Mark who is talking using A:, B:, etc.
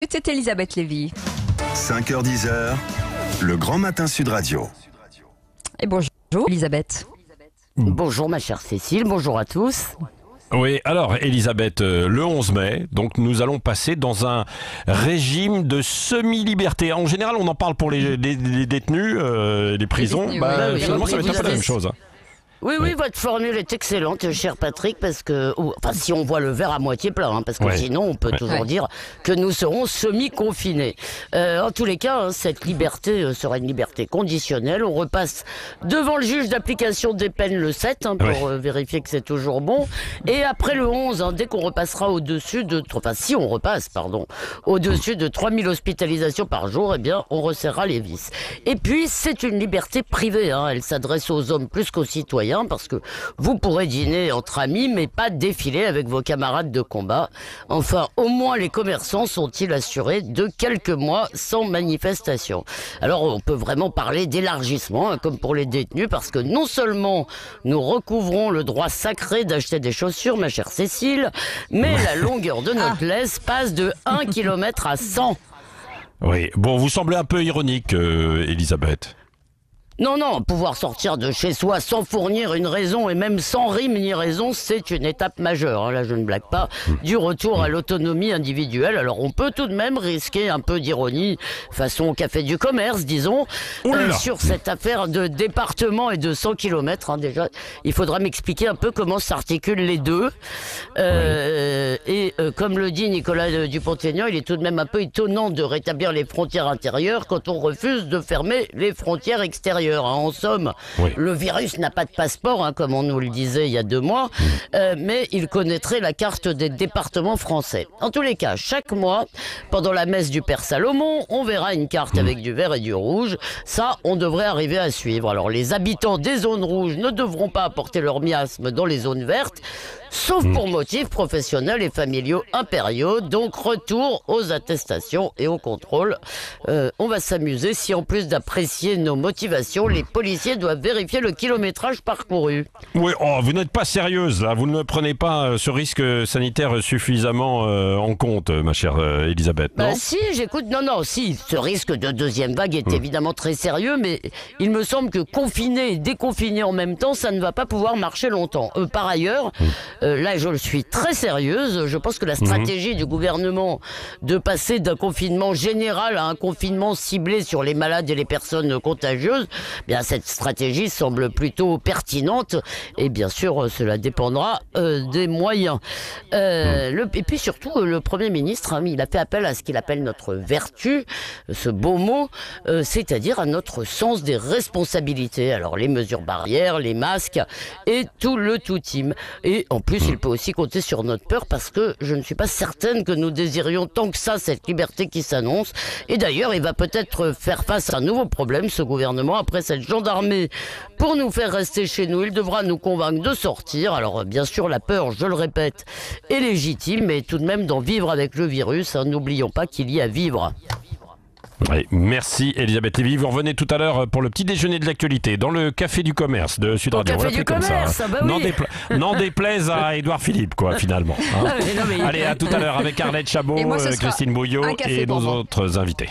A: C'est Elisabeth Lévy.
B: 5h-10h, le grand matin Sud Radio.
A: Et bonjour Elisabeth.
C: Bonjour ma chère Cécile, bonjour à tous.
D: Oui, alors Elisabeth, le 11 mai, donc nous allons passer dans un régime de semi-liberté. En général, on en parle pour les détenus, les prisons.
A: Les détenus, oui.
D: Finalement, ça va être un peu la même chose.
C: Oui, votre formule est excellente, cher Patrick, parce que, enfin, si on voit le verre à moitié plein, hein, parce que sinon, on peut toujours dire que nous serons semi-confinés. En tous les cas, cette liberté sera une liberté conditionnelle. On repasse devant le juge d'application des peines le 7, pour vérifier que c'est toujours bon. Et après le 11, dès qu'on repassera au-dessus de, enfin, si on repasse, pardon, au-dessus de 3000 hospitalisations par jour, eh bien, on resserrera les vis. Et puis, c'est une liberté privée, elle s'adresse aux hommes plus qu'aux citoyens, parce que vous pourrez dîner entre amis, mais pas défiler avec vos camarades de combat. Enfin, au moins les commerçants sont-ils assurés de quelques mois sans manifestation. Alors, on peut vraiment parler d'élargissement, comme pour les détenus, parce que non seulement nous recouvrons le droit sacré d'acheter des chaussures, ma chère Cécile, mais la longueur de notre laisse passe de 1 km à 100.
D: Oui, bon, vous semblez un peu ironique, Elisabeth.
C: Non, pouvoir sortir de chez soi sans fournir une raison et même sans rime ni raison, c'est une étape majeure, là je ne blague pas, du retour à l'autonomie individuelle. Alors on peut tout de même risquer un peu d'ironie, façon café du commerce, disons, sur cette affaire de département et de 100 km. Déjà, il faudra m'expliquer un peu comment s'articulent les deux. Et comme le dit Nicolas Dupont-Aignan, il est tout de même un peu étonnant de rétablir les frontières intérieures quand on refuse de fermer les frontières extérieures. En somme, le virus n'a pas de passeport, comme on nous le disait il y a 2 mois, mais il connaîtrait la carte des départements français. En tous les cas, chaque mois, pendant la messe du Père Salomon, on verra une carte avec du vert et du rouge. Ça, on devrait arriver à suivre. Alors, les habitants des zones rouges ne devront pas apporter leur miasme dans les zones vertes, sauf pour motifs professionnels et familiaux impériaux. Donc, retour aux attestations et aux contrôles. On va s'amuser si, en plus d'apprécier nos motivations, les policiers doivent vérifier le kilométrage parcouru.
D: Oui, vous n'êtes pas sérieuse, là. Vous ne prenez pas ce risque sanitaire suffisamment en compte, ma chère Elisabeth, non?
C: Si, j'écoute. Non, si. Ce risque de deuxième vague est évidemment très sérieux, mais il me semble que confiner et déconfiner en même temps, ça ne va pas pouvoir marcher longtemps. Par ailleurs, là, je suis très sérieuse. Je pense que la stratégie du gouvernement de passer d'un confinement général à un confinement ciblé sur les malades et les personnes contagieuses, bien, cette stratégie semble plutôt pertinente. Et bien sûr, cela dépendra des moyens. Et puis surtout, le Premier ministre, il a fait appel à ce qu'il appelle notre vertu, ce beau mot, c'est-à-dire à notre sens des responsabilités. Alors, les mesures barrières, les masques et tout le tout-team. Et en plus, il peut aussi compter sur notre peur, parce que je ne suis pas certaine que nous désirions tant que ça cette liberté qui s'annonce. Et d'ailleurs, il va peut-être faire face à un nouveau problème, ce gouvernement, après cette gendarmerie. Pour nous faire rester chez nous, il devra nous convaincre de sortir. Alors, bien sûr, la peur, je le répète, est légitime, mais tout de même d'en vivre avec le virus. N'oublions pas qu'il y a à vivre.
D: Oui, merci Elisabeth Lévy. Vous revenez tout à l'heure pour le petit déjeuner de l'actualité dans le café du commerce de Sud Radio.
C: Café du commerce,
D: N'en déplaise à Édouard Philippe, quoi, finalement. Allez, à tout à l'heure avec Arlette Chabot, Christine Bouillot et nos autres invités.